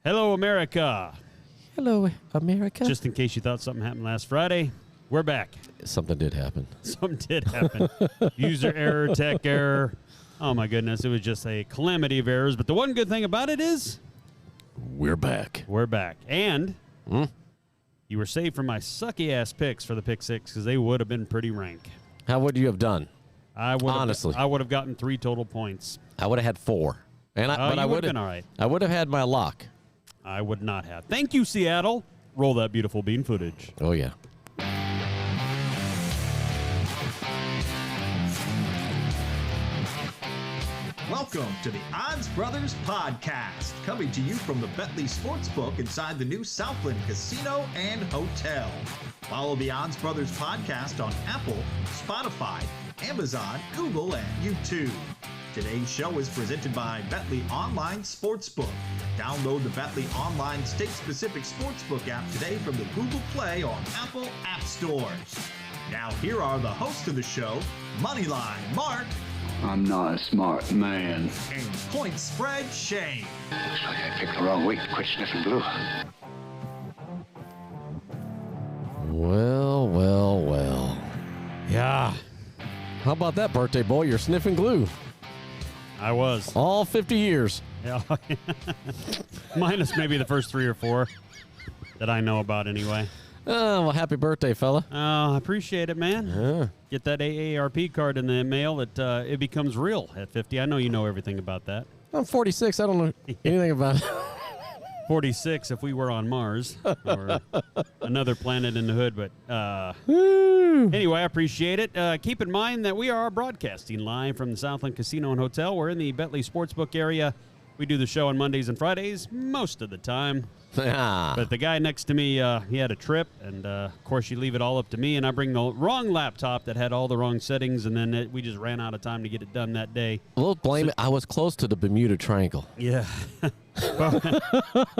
Hello, America. Hello, America. Just in case you thought something happened last Friday, we're back. Something did happen. Something did happen. User error, tech error. Oh, my goodness. It was just a calamity of errors. But the one good thing about it is we're back. we're back. And you were saved from my sucky-ass picks for the pick six because they would have been pretty rank. How would you have done? Honestly, I would have gotten 3 total points. I would have had 4. And but I would have been all right. I would have had my lock. I would not have. Thank you, Seattle. Roll that beautiful bean footage. Oh, yeah. Welcome to the Odds Brothers Podcast, coming to you from the Bentley Sportsbook inside the new Southland Casino and Hotel. Follow the Odds Brothers Podcast on Apple, Spotify, Amazon, Google, and YouTube. Today's show is presented by Bentley Online Sportsbook. Download the Bentley Online state-specific sportsbook app today from the Google Play or Apple App Stores. Now here are the hosts of the show, Moneyline Mark. I'm not a smart man. And Point Spread Shane. Looks like I picked the wrong week to quit sniffing glue. Well. Yeah, How about that, birthday boy? You're sniffing glue. I was. All 50 years. Yeah. Minus maybe the first 3 or 4 that I know about anyway. Oh, well, happy birthday, fella. I appreciate it, man. Yeah. Get that AARP card in the mail. It becomes real at 50. I know you know everything about that. I'm 46. I don't know anything about it. 46 if we were on Mars or another planet in the hood. But anyway, I appreciate it. Keep in mind that we are broadcasting live from the Southland Casino and Hotel. We're in the Bentley Sportsbook area. We do the show on Mondays and Fridays most of the time. But the guy next to me, he had a trip, and of course you leave it all up to me, and I bring the wrong laptop that had all the wrong settings, and then we just ran out of time to get it done that day. We'll blame it. I was close to the Bermuda Triangle. Yeah. Well,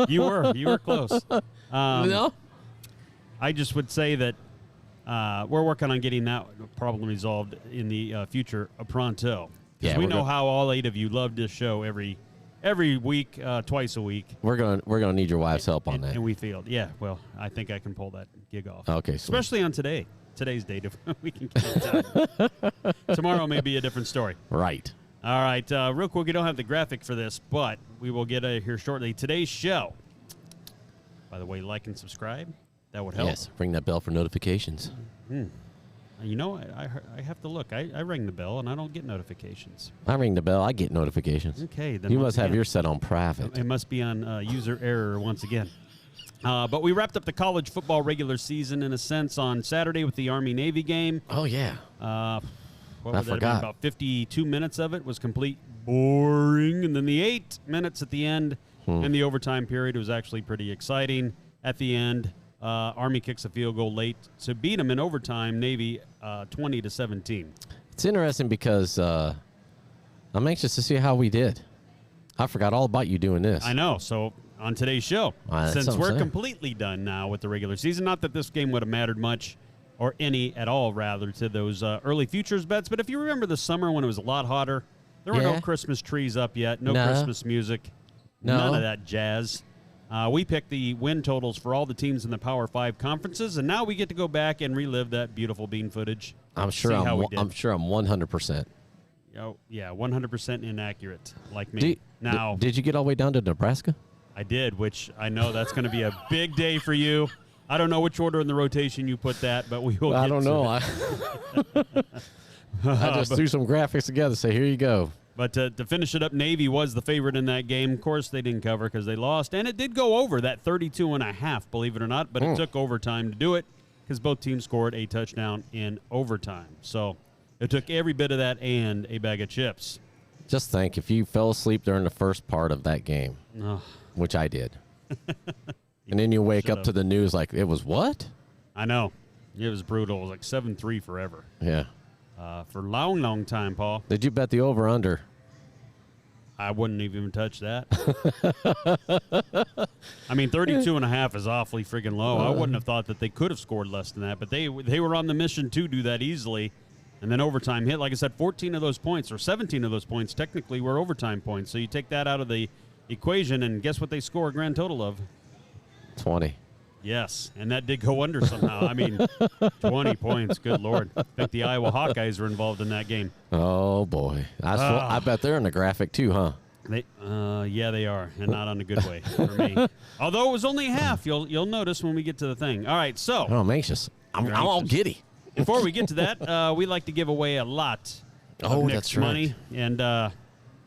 you were close. No? I just would say that we're working on getting that problem resolved in the future pronto. Because Yeah, we we're know go- how all 8 of you love this show every week, twice a week. We're gonna need your wife's help on that. And we failed. Yeah, well, I think I can pull that gig off. Okay, sweet. Especially on today's date, if we can get it done. Tomorrow may be a different story. Right. All right, real quick, we don't have the graphic for this, but we will get it here shortly. Today's show, by the way, like and subscribe. That would help. Yes. Ring that bell for notifications. You know, I have to look. I ring the bell, and I don't get notifications. I ring the bell. I get notifications. Okay. Then You once must have again, yours set on private. It must be on user error once again. But we wrapped up the college football regular season, in a sense, on Saturday with the Army-Navy game. Oh, yeah. What I was that? forgot. About 52 minutes of it was complete boring. And then the 8 minutes at the end and the overtime period was actually pretty exciting. At the end, Army kicks a field goal late to beat them in overtime, Navy 20-17. It's interesting because I'm anxious to see how we did. I forgot all about you doing this. I know. So on today's show, That's since what I'm we're saying. completely done now with the regular season, not that this game would have mattered much or any at all, rather, to those early futures bets. But if you remember the summer when it was a lot hotter, there were no Yeah. Christmas trees up yet, no No. Christmas music, No. none of that jazz. We picked the win totals for all the teams in the Power 5 conferences, and now we get to go back and relive that beautiful bean footage. I'm sure See how we I'm did. I'm sure I'm 100%. Oh, yeah, 100% inaccurate, like me. Now, Did you get all the way down to Nebraska? I did, which I know that's going to be a big day for you. I don't know which order in the rotation you put that, but we will I get don't to know. it. I just threw some graphics together. Say, here you go. But to finish it up, Navy was the favorite in that game. Of course, they didn't cover because they lost. And it did go over that 32.5, believe it or not. But it took overtime to do it because both teams scored a touchdown in overtime. So it took every bit of that and a bag of chips. Just think, if you fell asleep during the first part of that game, which I did, and then you wake up should've. to the news like, it was what? I know. It was brutal. It was like 7-3 forever. Yeah. For a long, long time, Paul. Did you bet the over-under? I wouldn't even touch that. I mean, 32.5 is awfully friggin' low. I wouldn't have thought that they could have scored less than that, but they were on the mission to do that easily. And then overtime hit. Like I said, 14 of those points, or 17 of those points, technically were overtime points. So you take that out of the equation, and guess what they score a grand total of? 20. Yes, and that did go under somehow. I mean, 20 points. Good Lord. I think the Iowa Hawkeyes were involved in that game. Oh, boy. I bet they're in the graphic, too, huh? Yeah, they are, and not on a good way for me. Although it was only half. You'll notice when we get to the thing. All right, so. Oh, I'm anxious. I'm all giddy. Before we get to that, we like to give away a lot of Nick's that's right. money. And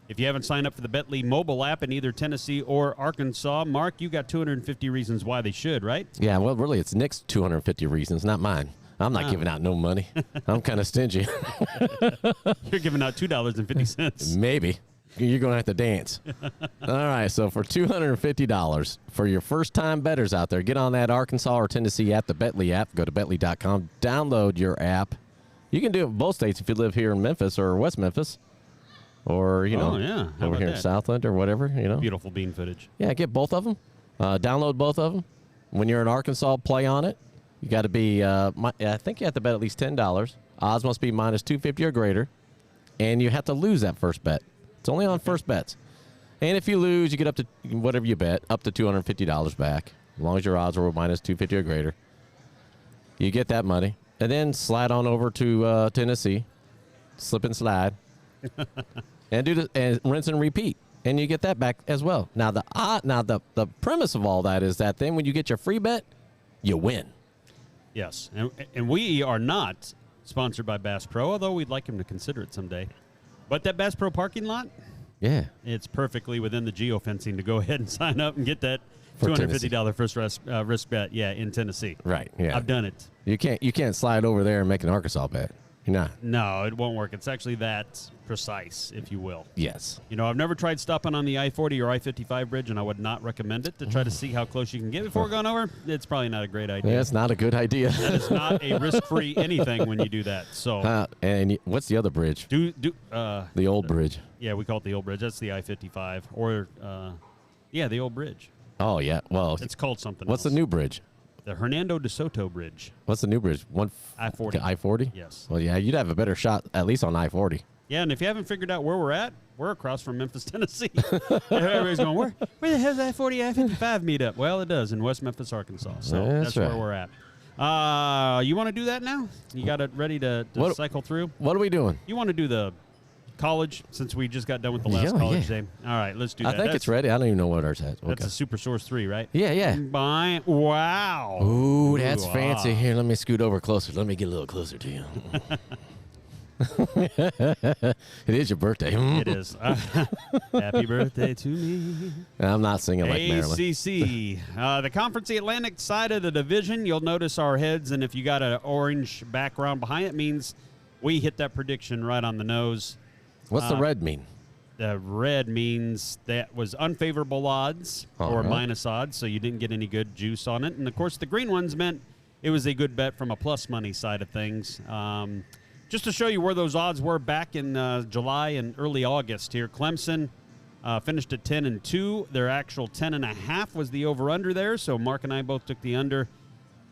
if you haven't signed up for the Betly mobile app in either Tennessee or Arkansas, Mark, you got 250 reasons why they should, right? Yeah, well, really, it's Nick's 250 reasons, not mine. I'm not giving out no money. I'm kind of stingy. You're giving out $2.50. Maybe. You're going to have to dance. All right, so for $250, for your first-time bettors out there, get on that Arkansas or Tennessee app, the Betly app. Go to Betly.com. Download your app. You can do it in both states if you live here in Memphis or West Memphis or, over here in Southland or whatever, Beautiful bean footage. Yeah, get both of them. Download both of them. When you're in Arkansas, play on it. You got to be, I think you have to bet at least $10. Odds must be minus 250 or greater. And you have to lose that first bet. It's only on first bets. And if you lose, you get up to whatever you bet, up to $250 back, as long as your odds are minus 250 or greater. You get that money. And then slide on over to Tennessee, slip and slide, and rinse and repeat. And you get that back as well. Now, the premise of all that is that then when you get your free bet, you win. Yes, and we are not sponsored by Bass Pro, although we'd like him to consider it someday. But that Bass Pro parking lot, yeah, it's perfectly within the geofencing to go ahead and sign up and get that For $250 first risk bet. Yeah, in Tennessee. Right. Yeah, I've done it. You can't slide over there and make an Arkansas bet. You're not. No, it won't work. It's actually that precise, if you will. Yes. I've never tried stopping on the I-40 or I-55 bridge, and I would not recommend it to try to see how close you can get before going over. It's probably not a great idea. Yeah, it's not a good idea. That is not a risk-free anything when you do that. So, and what's the other bridge? The old bridge. Yeah, we call it the old bridge. That's the I-55, or the old bridge. Oh yeah. Well, It's called something. What's else. the new bridge? The Hernando de Soto Bridge. What's the new bridge? I-40. I-40? Yes. Well, yeah, you'd have a better shot at least on I-40. Yeah, and if you haven't figured out where we're at, we're across from Memphis, Tennessee. Everybody's going, where the hell does I-40, I-55 meet up? Well, it does in West Memphis, Arkansas. So that's right. where we're at. You want to do that now? You got it ready to cycle through? What are we doing? You want to do the college, since we just got done with the last college game? All right, let's do that. I think it's ready. I don't even know what ours has. That's a Super Source 3, right? Yeah. Wow. Ooh, that's fancy. Here, let me scoot over closer. Let me get a little closer to you. It is your birthday. It is. Happy birthday to me. I'm not singing like Marilyn. ACC. The Conference Atlantic side of the division, you'll notice our heads, and if you got an orange background behind it, means we hit that prediction right on the nose. What's the red mean? The red means that was unfavorable odds or minus odds, so you didn't get any good juice on it. And, of course, the green ones meant it was a good bet from a plus money side of things. Just to show you where those odds were back in July and early August here, Clemson finished at 10-2. Their actual 10.5 was the over-under there, so Mark and I both took the under,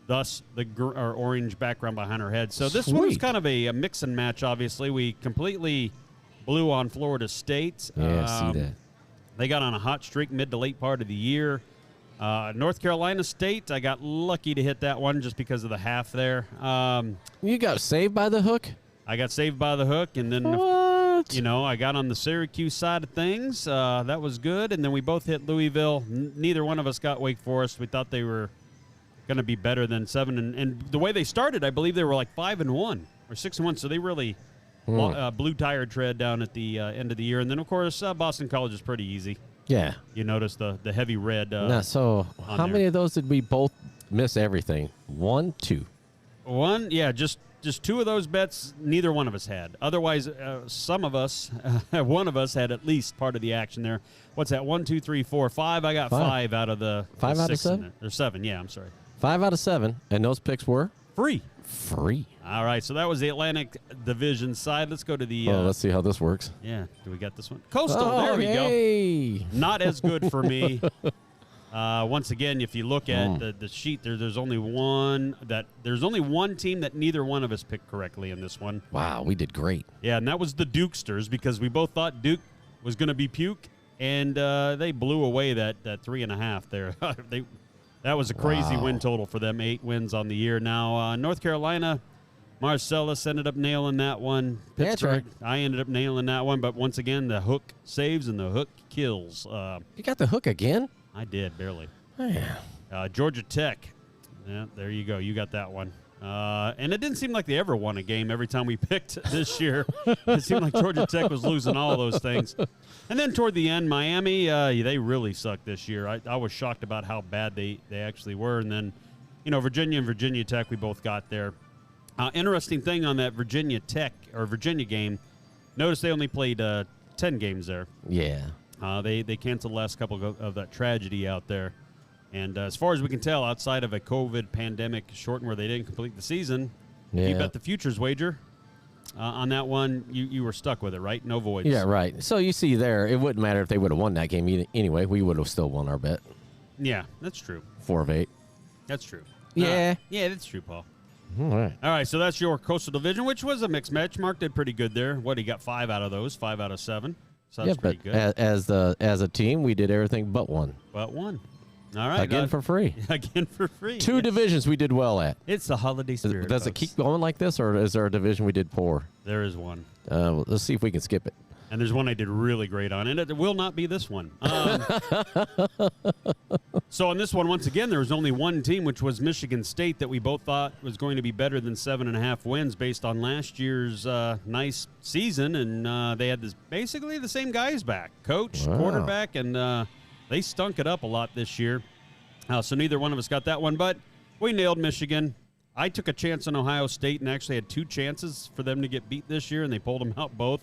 thus our orange background behind our head. So this one was kind of a mix and match, obviously. We completely blew on Florida State. Yeah, see that. They got on a hot streak mid to late part of the year. North Carolina State, I got lucky to hit that one just because of the half there. You got saved by the hook? I got saved by the hook, and then, What? I got on the Syracuse side of things. That was good, and then we both hit Louisville. Neither one of us got Wake Forest. We thought they were going to be better than 7. And the way they started, I believe they were like 5-1 or 6-1, so they really blew tire tread down at the end of the year. And then, of course, Boston College is pretty easy. Yeah. You notice the heavy red. So how many of those did we both miss everything? 1, 2? One, yeah, just 2 of those bets neither one of us had. Otherwise, some of us, one of us had at least part of the action there. What's that? 1, 2, 3, 4, 5. I got 5 out of the 5 out of 6 7? Or 7, yeah, I'm sorry. 5 out of 7, and those picks were? Free. All right, so that was the Atlantic Division side. Let's go to the... let's see how this works. Yeah, do we got this one? Coastal, there we go. Not as good for me. Once again, if you look at the sheet, there's only one team that neither one of us picked correctly in this one. Wow, we did great. Yeah, and that was the Dukesters, because we both thought Duke was going to be puke, and they blew away that 3.5 there. That was a crazy win total for them, 8 wins on the year. Now, North Carolina, Marcellus ended up nailing that one. Yeah, that's right. I ended up nailing that one, but once again, the hook saves and the hook kills. You got the hook again? I did, barely. Man. Georgia Tech. Yeah, there you go. You got that one. And it didn't seem like they ever won a game every time we picked this year. It seemed like Georgia Tech was losing all those things. And then toward the end, Miami, they really sucked this year. I was shocked about how bad they actually were. And then, Virginia and Virginia Tech, we both got there. Interesting thing on that Virginia Tech or Virginia game, notice they only played 10 games there. Yeah. They canceled the last couple of that tragedy out there. And as far as we can tell, outside of a COVID pandemic shortened where they didn't complete the season, you bet the futures wager on that one, you were stuck with it, right? No voids. Yeah, right. So you see there, it wouldn't matter if they would have won that game anyway. We would have still won our bet. Yeah, that's true. 4 of 8. That's true. Yeah. Yeah, that's true, Paul. All right. All right, so that's your Coastal Division, which was a mixed match. Mark did pretty good there. He got 5 out of those, 5 out of 7. So that's pretty good. As a team, we did everything but one. But one. All right. Again for free. Again for free. 2 divisions we did well at. It's the holiday spirit. Does it keep going like this, or is there a division we did poor? There is one. Let's see if we can skip it. And there's one I did really great on, and it will not be this one. So on this one, once again, there was only one team, which was Michigan State, that we both thought was going to be better than 7.5 wins based on last year's nice season, and they had basically the same guys back, coach, quarterback, and they stunk it up a lot this year. So neither one of us got that one, but we nailed Michigan. I took a chance on Ohio State and actually had 2 chances for them to get beat this year, and they pulled them out both.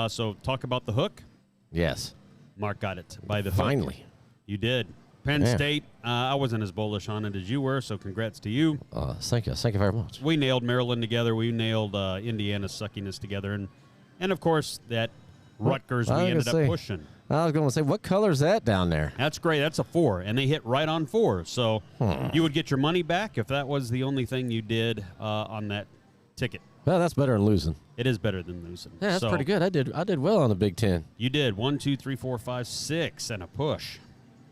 So talk about the hook. Yes. Mark got it by the hook. Finally. You did. Penn State, I wasn't as bullish on it as you were, so congrats to you. Thank you. Thank you very much. We nailed Maryland together. We nailed Indiana's suckiness together. And of course, that Rutgers we ended up pushing. I was going to say, what color is that down there? That's great. That's a 4, and they hit right on 4. So you would get your money back if that was the only thing you did on that ticket. Well, that's better than losing. It is better than losing. Yeah, that's pretty good. I did well on the Big Ten. You did 1, 2, 3, 4, 5, 6, and a push.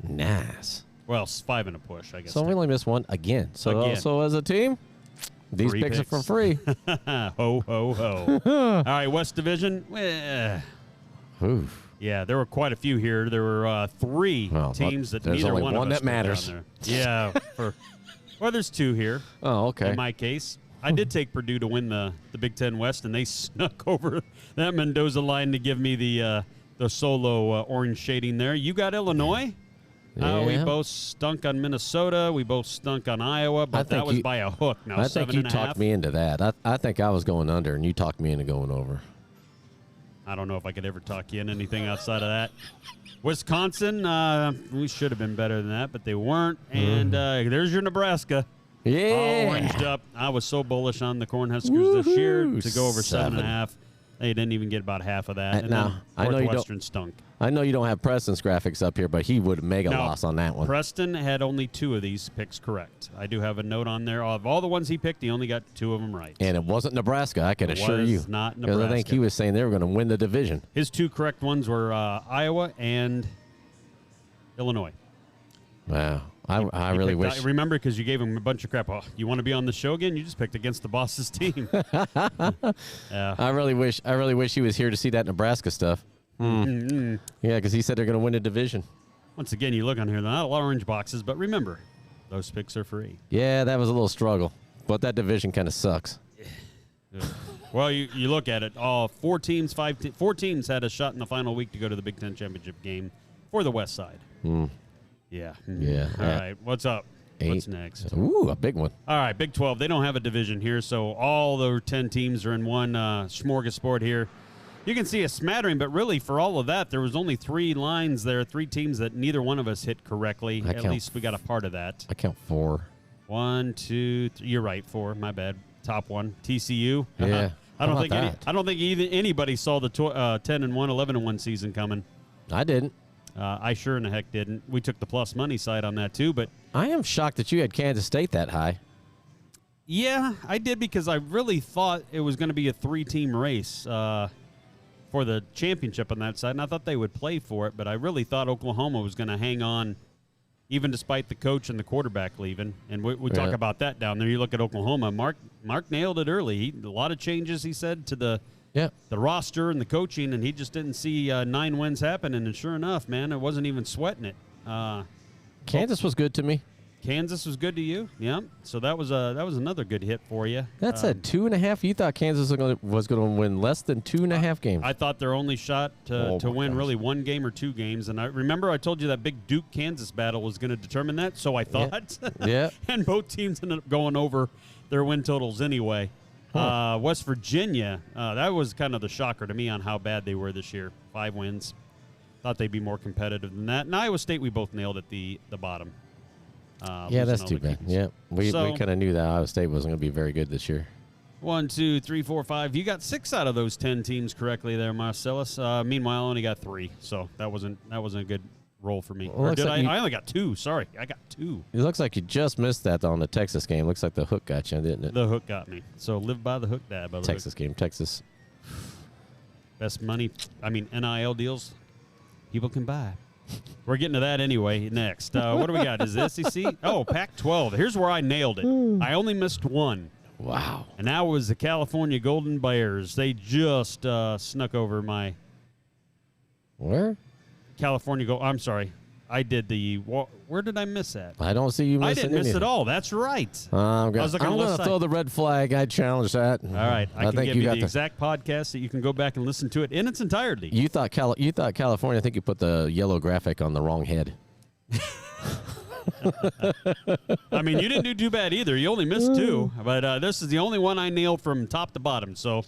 Nice. Well, 5 and a push, I guess. So we only missed one again. So as a team, these picks are for free. Ho, ho, ho. All right, West Division. Oof. Yeah, there were quite a few here. There were 3 teams that there's neither only one one of us that matters. put down there. Yeah. Well, there's 2 here. Oh, okay. In my case, I did take Purdue to win the Big Ten West, and they snuck over that Mendoza line to give me the solo orange shading there. You got Illinois. Yeah. We both stunk on Minnesota. We both stunk on Iowa, but that was by a hook. Now, I think you talked me into that. I think I was going under, and you talked me into going over. I don't know if I could ever talk you into anything outside of that. Wisconsin, we should have been better than that, but they weren't. And there's your Nebraska. Yeah. All oranged up. I was so bullish on the Cornhuskers this year to go over 7.5. They didn't even get about half of that. And now, then Northwestern stunk. I know you don't have Preston's graphics up here, but he would mega loss on that one. Preston had only 2 of these picks correct. I do have a note on there. Of all the ones he picked, he only got 2 of them right. And it wasn't Nebraska, I can assure you. It was not Nebraska. Because I think he was saying they were going to win the division. His 2 correct ones were Iowa and Illinois. Wow. I really wish. Remember, because you gave him a bunch of crap. Oh, you want to be on the show again? You just picked against the boss's team. Yeah. I really wish he was here to see that Nebraska stuff. Mm-hmm. Yeah, because he said they're going to win a division. Once again, you look on here, they're not a lot of orange boxes, but remember, those picks are free. Yeah, that was a little struggle, but that division kind of sucks. Well, you look at it. 4 teams had a shot in the final week to go to the Big Ten championship game for the West Side. Yeah. Yeah. All right. What's up? 8. What's next? Ooh, a big one. All right, Big 12. They don't have a division here, so all the 10 teams are in one smorgasbord here. You can see a smattering, but really for all of that, there was only 3 lines there, 3 teams that neither one of us hit correctly. At least we got a part of that. I count 4. 1, 2, 3. You're right, 4. My bad. Top one, TCU. Yeah. I don't think anybody saw the 10-1, 11-1 season coming. I didn't. I sure in the heck didn't. We took the plus money side on that too, but I am shocked that you had Kansas State that high. Yeah, I did because I really thought it was going to be a 3-team race. for the championship on that side, and I thought they would play for it, but I really thought Oklahoma was going to hang on even despite the coach and the quarterback leaving. And we talk about that down there. You look at Oklahoma, Mark nailed it early. A lot of changes, he said, to the roster and the coaching, and he just didn't see 9 wins happen. And sure enough, man, it wasn't even sweating it. Kansas was good to me. Kansas was good to you, yeah. So that was another good hit for you. That's a 2.5. You thought Kansas was going to win less than 2.5 games. I thought their only shot to win really 1 game or 2 games. And I remember I told you that big Duke-Kansas battle was going to determine that, so I thought. Yeah. And both teams ended up going over their win totals anyway. West Virginia, that was kind of the shocker to me on how bad they were this year. 5 wins. Thought they'd be more competitive than that. And Iowa State, we both nailed at the bottom. Yeah, that's too bad. Yeah, we kind of knew that Iowa State wasn't going to be very good this year. 1, 2, 3, 4, 5. You got 6 out of those 10 teams correctly there, Marcellus. Meanwhile, I only got 3, so that wasn't a good roll for me. Well, or did I only got 2. Sorry, I got 2. It looks like you just missed that on the Texas game. Looks like the hook got you, didn't it? The hook got me. So live by the hook, Dad. By the Texas game, Texas. Best money. I mean, NIL deals people can buy. We're getting to that anyway next. What do we got? Is the SEC? Oh, Pac-12. Here's where I nailed it. I only missed 1. Wow. And that was the California Golden Bears. They just snuck over my Where? California I'm sorry. I did the – where did I miss that? I don't see you missing I didn't miss anything. it all. That's right. I'm going to throw the red flag. I challenge that. All right. I can think give you you got the exact podcast that you can go back and listen to it in its entirety. You thought California. I think you put the yellow graphic on the wrong head. I mean, you didn't do too bad either. You only missed 2. But this is the only one I nailed from top to bottom. So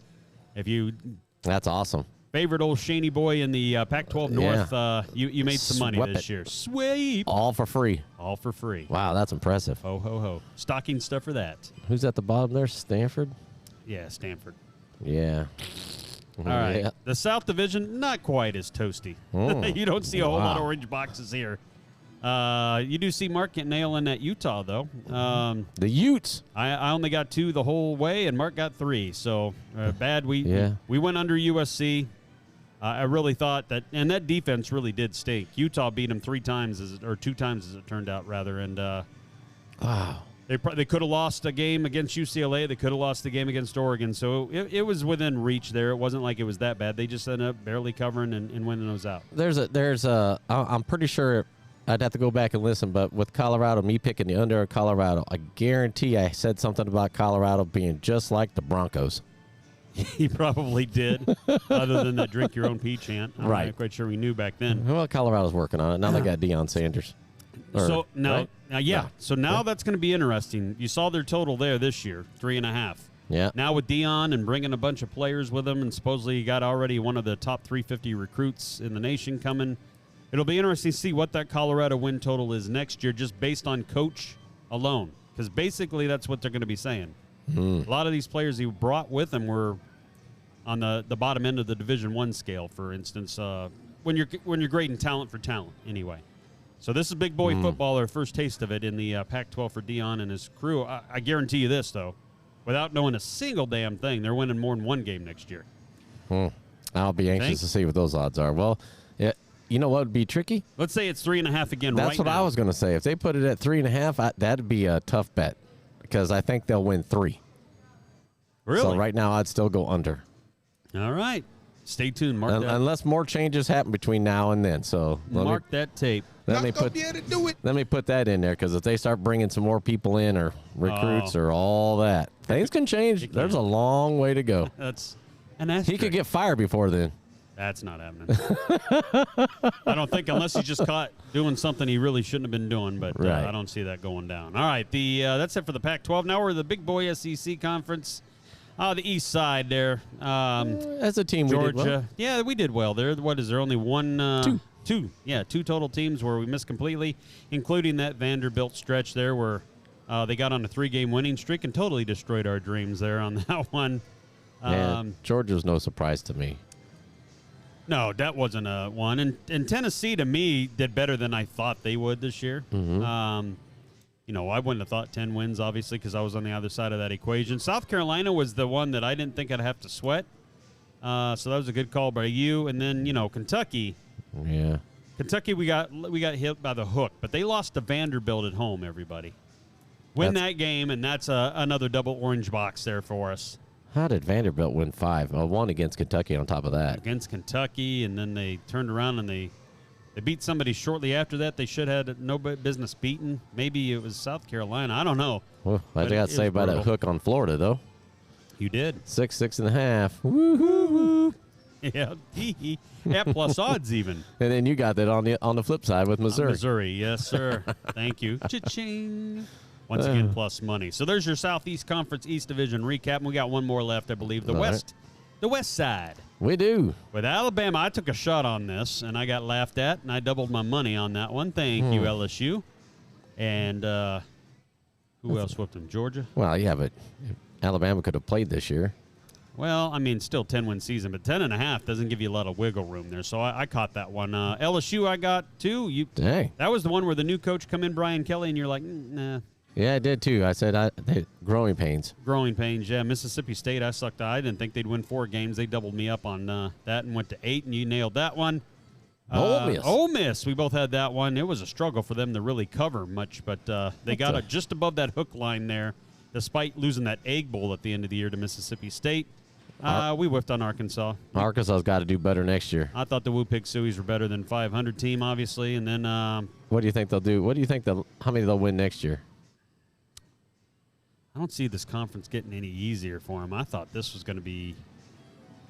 if you – That's awesome. Favorite old Shaney boy in the Pac-12 North, you made some money Sweep this year. Sweep. All for free. All for free. Wow, that's impressive. Ho, ho, ho. Stocking stuff for that. Who's at the bottom there? Stanford? Yeah, Stanford. Yeah. All right. Yeah. The South Division, not quite as toasty. You don't see a whole lot of orange boxes here. You do see Mark nailing that Utah, though. The Utes. I only got 2 the whole way, and Mark got 3. So bad. We went under USC. I really thought that, and that defense really did stink. Utah beat them 3 times, or 2 times as it turned out, rather. And Wow. They could have lost a game against UCLA. They could have lost the game against Oregon. So it was within reach there. It wasn't like it was that bad. They just ended up barely covering and winning those out. I'm pretty sure I'd have to go back and listen, but with Colorado, me picking the under of Colorado, I guarantee I said something about Colorado being just like the Broncos. He probably did, other than that drink your own pee chant. I'm not quite sure we knew back then. Well, Colorado's working on it. Now they got Deion Sanders. So now that's going to be interesting. You saw their total there this year, 3.5. Yeah. Now with Deion and bringing a bunch of players with him, and supposedly you got already one of the top 350 recruits in the nation coming, it'll be interesting to see what that Colorado win total is next year, just based on coach alone, because basically that's what they're going to be saying. A lot of these players he brought with him were on the bottom end of the Division I scale, for instance, when you're grading talent for talent anyway. So this is big boy football, their first taste of it in the Pac-12 for Deion and his crew. I guarantee you this, though, without knowing a single damn thing, they're winning more than 1 game next year. I'll be anxious to see what those odds are. Well, yeah, you know what would be tricky? Let's say it's 3.5 again. That's what I was going to say. If they put it at 3.5, that'd be a tough bet because I think they'll win 3. Really? So right now, I'd still go under. All right. Stay tuned. Mark that. Unless more changes happen between now and then. So mark that tape. Let me put that in there because if they start bringing some more people in or recruits or all that, things can change. There's a long way to go. He could get fired before then. That's not happening. I don't think, unless he's just caught doing something he really shouldn't have been doing, but I don't see that going down. All right, that's it for the Pac-12. Now we're the big boy SEC conference. The east side there. As a team, Georgia. we did well. Yeah, we did well there. What is there? Only one? Two. Yeah, 2 total teams where we missed completely, including that Vanderbilt stretch there where they got on a 3-game winning streak and totally destroyed our dreams there on that one. Georgia's no surprise to me. No, that wasn't a one. And Tennessee, to me, did better than I thought they would this year. I wouldn't have thought 10 wins, obviously, because I was on the other side of that equation. South Carolina was the one that I didn't think I'd have to sweat. So that was a good call by you. And then, Kentucky. Yeah. Kentucky, we got hit by the hook, but they lost to Vanderbilt at home, everybody. Win that game, and that's another double orange box there for us. How did Vanderbilt win 5? Well, 1 against Kentucky on top of that. Against Kentucky, and then they turned around and they beat somebody shortly after that they should have had no business beating. Maybe it was South Carolina. I don't know. Well, I got saved by that hook on Florida, though. You did. 6.5. Woo-hoo. Yeah, at plus odds even. And then you got that on the flip side with Missouri. Missouri, yes, sir. Thank you. Cha-ching. Once again, plus money. So there's your Southeast Conference East Division recap. And we got one more left, I believe. The West side. We do. With Alabama, I took a shot on this, and I got laughed at, and I doubled my money on that one. Thank you, LSU. And who else whipped them? Georgia? Well, yeah, but Alabama could have played this year. Well, I mean, still 10-win season, but 10.5 doesn't give you a lot of wiggle room there. So I caught that one. LSU, I got too. Dang. That was the one where the new coach come in, Brian Kelly, and you're like, nah. Yeah, I did too. I said growing pains. Growing pains, yeah. Mississippi State, I sucked. I didn't think they'd win 4 games. They doubled me up on that and went to 8, and you nailed that one. Ole Miss, we both had that one. It was a struggle for them to really cover much, but they got it just above that hook line there, despite losing that Egg Bowl at the end of the year to Mississippi State. We whiffed on Arkansas. Arkansas's got to do better next year. I thought the Woo Pig Sueys were better than 500 team, obviously, and then what do you think they'll do? What do you think how many they'll win next year? I don't see this conference getting any easier for them. I thought this was going to be.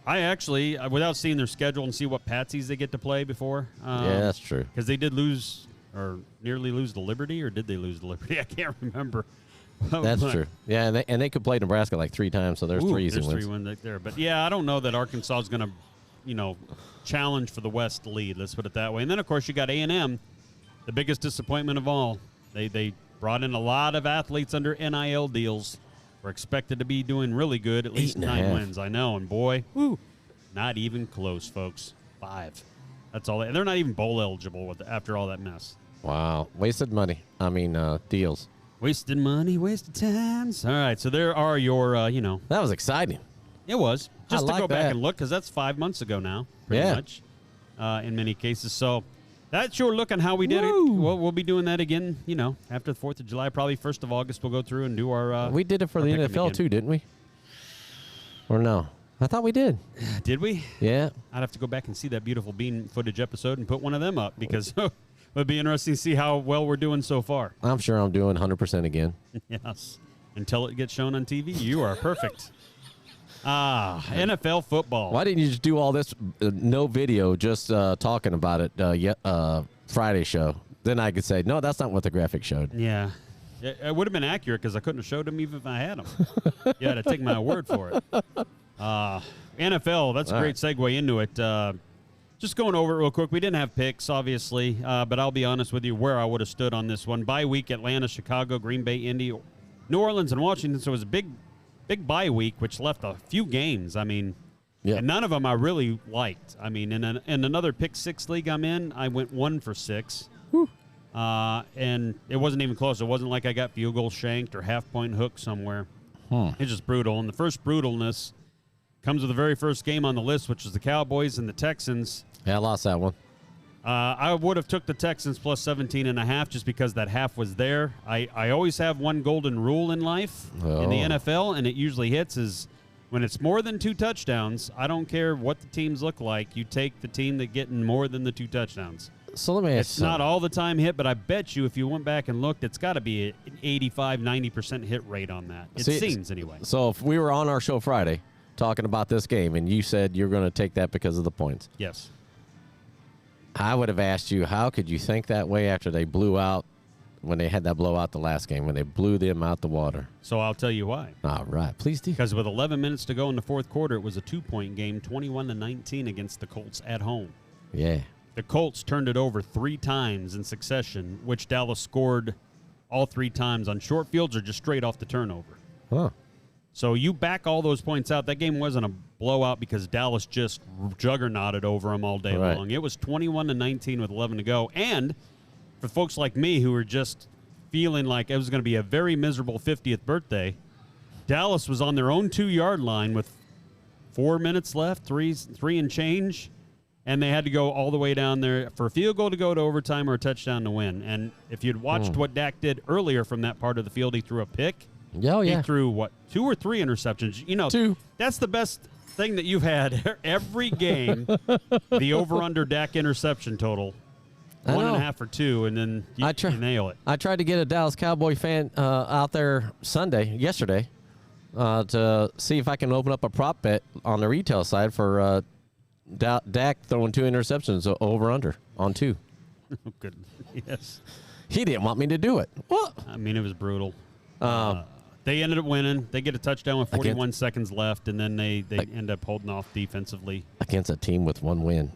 I actually, without seeing their schedule and see what patsies they get to play before. Yeah, that's true. Because they did lose or nearly lose the Liberty, or did they lose the Liberty? I can't remember. That's true. Yeah, and they could play Nebraska like 3 times, so there's 3 easy wins. There's 3 wins there. But, yeah, I don't know that Arkansas is going to, challenge for the West lead. Let's put it that way. And then, of course, you got A&M, the biggest disappointment of all. They brought in a lot of athletes under NIL deals. We're expected to be doing really good, at least 9 wins. I know, and boy, not even close, folks. 5. That's all. They're not even bowl eligible after all that mess. Wow. Wasted money. I mean, deals. Wasted money, wasted times. All right, so there are your, That was exciting. It was. Just to like go back that. and look, because that's 5 months ago now, pretty much, in many cases. So that's your look on how we did it. We'll be doing that again, after the 4th of July, probably 1st of August. We'll go through and do our we did it for the NFL, too, didn't we? Or no? I thought we did. Did we? Yeah. I'd have to go back and see that beautiful bean footage episode and put one of them up, because it would be interesting to see how well we're doing so far. I'm sure I'm doing 100% again. Yes. Until it gets shown on TV, you are perfect. NFL football. Why didn't you just do all this, no video, just talking about it Friday show? Then I could say, no, that's not what the graphic showed. Yeah. It would have been accurate because I couldn't have showed them even if I had them. You had to take my word for it. NFL, that's a great segue into it. Just going over it real quick. We didn't have picks, obviously, but I'll be honest with you where I would have stood on this one. Bye week, Atlanta, Chicago, Green Bay, Indy, New Orleans, and Washington. So it was a big bye week, which left a few games. I mean, and none of them I really liked. I mean, in another pick 6 league I'm in, I went 1 for 6. And it wasn't even close. It wasn't like I got field goal shanked or half-point hook somewhere. It's just brutal. And the first brutalness comes with the very first game on the list, which is the Cowboys and the Texans. Yeah, I lost that one. I would have took the Texans plus 17.5 just because that half was there. I always have one golden rule in life in the NFL, and it usually hits, is when it's more than 2 touchdowns, I don't care what the teams look like. You take the team that getting more than the 2 touchdowns. So let me ask It's not all the time hit, but I bet you if you went back and looked, it's got to be an 85, 90% hit rate on that. It seems anyway. So if we were on our show Friday talking about this game and you said you're going to take that because of the points. Yes. I would have asked you, how could you think that way after they blew out, when they had that blowout the last game, when they blew them out the water? So I'll tell you why. All right. Please do. Because with 11 minutes to go in the fourth quarter, it was a 2-point game, 21-19 against the Colts at home. Yeah. The Colts turned it over 3 times in succession, which Dallas scored all 3 times on short fields or just straight off the turnover. Huh. So you back all those points out. That game wasn't a blowout because Dallas just juggernauted over them all day long. It was 21-19 with 11 to go. And for folks like me who were just feeling like it was going to be a very miserable 50th birthday, Dallas was on their own 2-yard line with 4 minutes left, three and change, and they had to go all the way down there for a field goal to go to overtime or a touchdown to win. And if you'd watched what Dak did earlier from that part of the field, he threw a pick. Oh, yeah. He threw, 2 or 3 interceptions? 2. That's the best thing that you've had every game, the over-under Dak interception total. 1.5 or 2, and then you nail it. I tried to get a Dallas Cowboy fan out there yesterday, to see if I can open up a prop bet on the retail side for Dak throwing 2 interceptions over-under on 2. Oh, good. Yes. He didn't want me to do it. What? I mean, it was brutal. They ended up winning. They get a touchdown with 41 seconds left, and then they end up holding off defensively. Against a team with 1 win.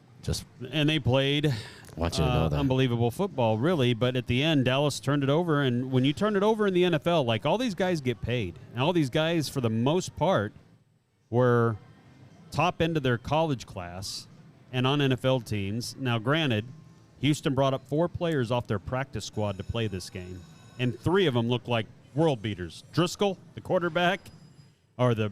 And they played unbelievable football, really. But at the end, Dallas turned it over. And when you turn it over in the NFL, like, all these guys get paid. And all these guys, for the most part, were top end of their college class and on NFL teams. Now, granted, Houston brought up 4 players off their practice squad to play this game. And 3 of them looked like world beaters. Driscoll, the quarterback, or the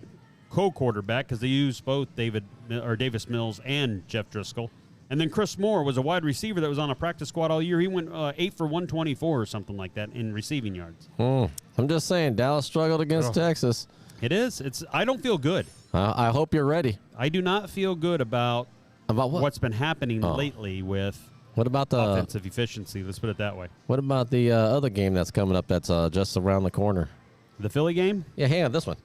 co-quarterback, because they used both Davis Mills and Jeff Driscoll. And then Chris Moore was a wide receiver that was on a practice squad all year. He went 8 for 124 or something like that in receiving yards. I'm just saying, Dallas struggled against Texas. It is. I don't feel good. I hope you're ready. I do not feel good about what? What's been happening lately with what about the offensive efficiency. Let's put it that way. What about the other game that's coming up that's just around the corner? The Philly game? Yeah, hang on, this one.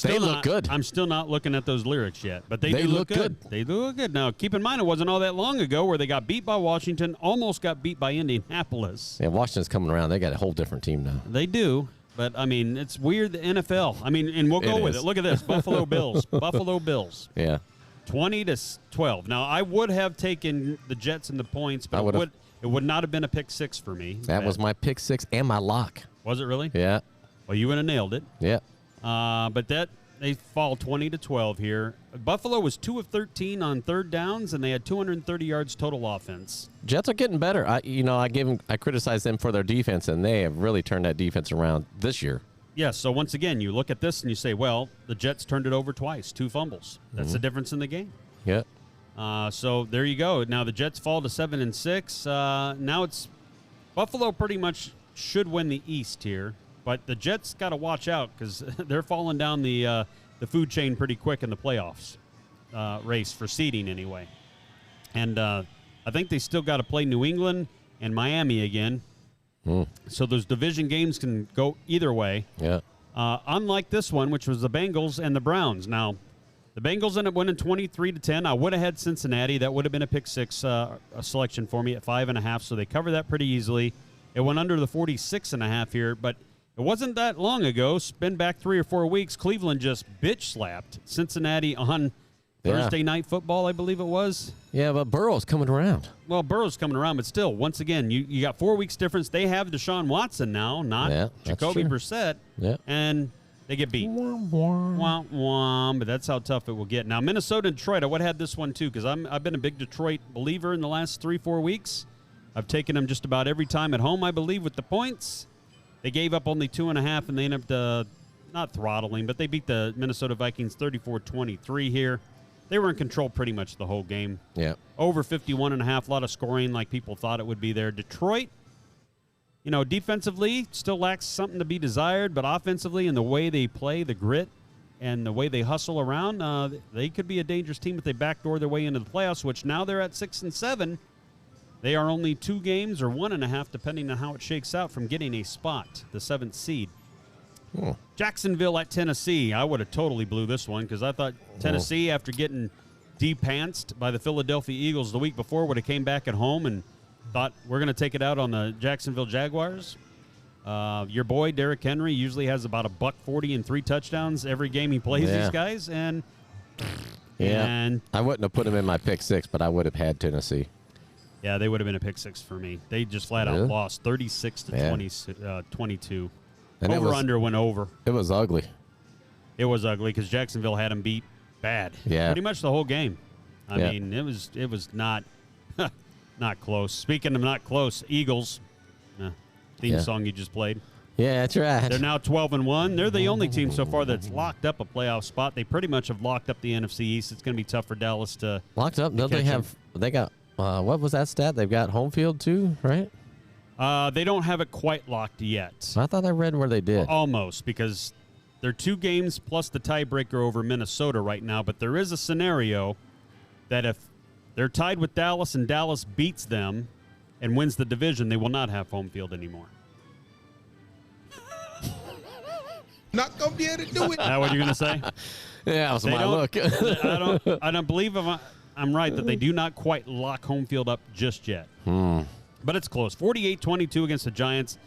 They look good. I'm still not looking at those lyrics yet, but they do look good. They do look good. Now, keep in mind, it wasn't all that long ago where they got beat by Washington, almost got beat by Indianapolis. Yeah, Washington's coming around. They got a whole different team now. They do, but, I mean, it's weird, the NFL. I mean, and we'll go with it. Look at this, Buffalo Bills. Buffalo Bills. Yeah. 20-12. Now, I would have taken the Jets and the points, but it would not have been a pick 6 for me. That was my pick 6 and my lock. Was it really? Yeah. Well, you would have nailed it. Yeah. But they fall 20-12 here. Buffalo was 2 of 13 on third downs, and they had 230 yards total offense. Jets are getting better. I criticized them for their defense, and they have really turned that defense around this year. Yes. So once again, you look at this and you say, well, the Jets turned it over twice, 2 fumbles. That's the difference in the game. Yeah. So there you go. Now the Jets fall to 7-6. Now it's Buffalo pretty much should win the East here. But the Jets got to watch out because they're falling down the food chain pretty quick in the playoffs race for seeding anyway. And I think they still got to play New England and Miami again. So those division games can go either way. Yeah. Unlike this one, which was the Bengals and the Browns. Now, the Bengals ended up winning 23-10. I would have had Cincinnati. That would have been a pick 6 a selection for me at 5.5. So they covered that pretty easily. It went under the 46.5 here, but it wasn't that long ago. Spin back 3 or 4 weeks. Cleveland just bitch slapped Cincinnati on Thursday Night Football, I believe it was. Yeah, but Burrow's coming around. Well, Burrow's coming around, but still, once again, you got 4 weeks difference. They have Deshaun Watson now, not Jacoby Brissett, and they get beat. Wah, wah, but that's how tough it will get. Now, Minnesota and Detroit, I would have had this one too because I've been a big Detroit believer in the last 3-4 weeks. I've taken them just about every time at home, I believe, with the points. They gave up only 2.5, and they ended up not throttling, but they beat the Minnesota Vikings 34-23 here. They were in control pretty much the whole game. Yeah. Over 51.5, a lot of scoring like people thought it would be there. Detroit, defensively still lacks something to be desired, but offensively and the way they play, the grit, and the way they hustle around, they could be a dangerous team if they backdoor their way into the playoffs, which now they're at 6-7. They are only 2 games or 1.5, depending on how it shakes out, from getting a spot, the 7th seed. Jacksonville at Tennessee. I would have totally blew this one because I thought Tennessee, after getting de-pantsed by the Philadelphia Eagles the week before, would have came back at home and thought, we're going to take it out on the Jacksonville Jaguars. Your boy, Derrick Henry, usually has about $140 and 3 touchdowns every game he plays these guys. And I wouldn't have put him in my pick 6, but I would have had Tennessee. Yeah, they would have been a pick 6 for me. They just flat out lost 36-22. And over-under went over. It was ugly. It was ugly because Jacksonville had them beat bad. Yeah. Pretty much the whole game. I mean, it was not. Not close. Speaking of not close, Eagles, theme song you just played. Yeah, that's right. They're now 12-1. They're the only team so far that's locked up a playoff spot. They pretty much have locked up the NFC East. It's going to be tough for Dallas to locked up. Don't they catch have? They got what was that stat? They've got home field too, right? They don't have it quite locked yet. I thought I read where they did. Almost, because they're 2 games plus the tiebreaker over Minnesota right now. But there is a scenario that if they're tied with Dallas and Dallas beats them and wins the division, they will not have home field anymore. Not gonna be able to do it. Is that what you're going to say? Yeah, that was my look. I don't believe I'm right that they do not quite lock home field up just yet. But it's close. 48-22 against the Giants.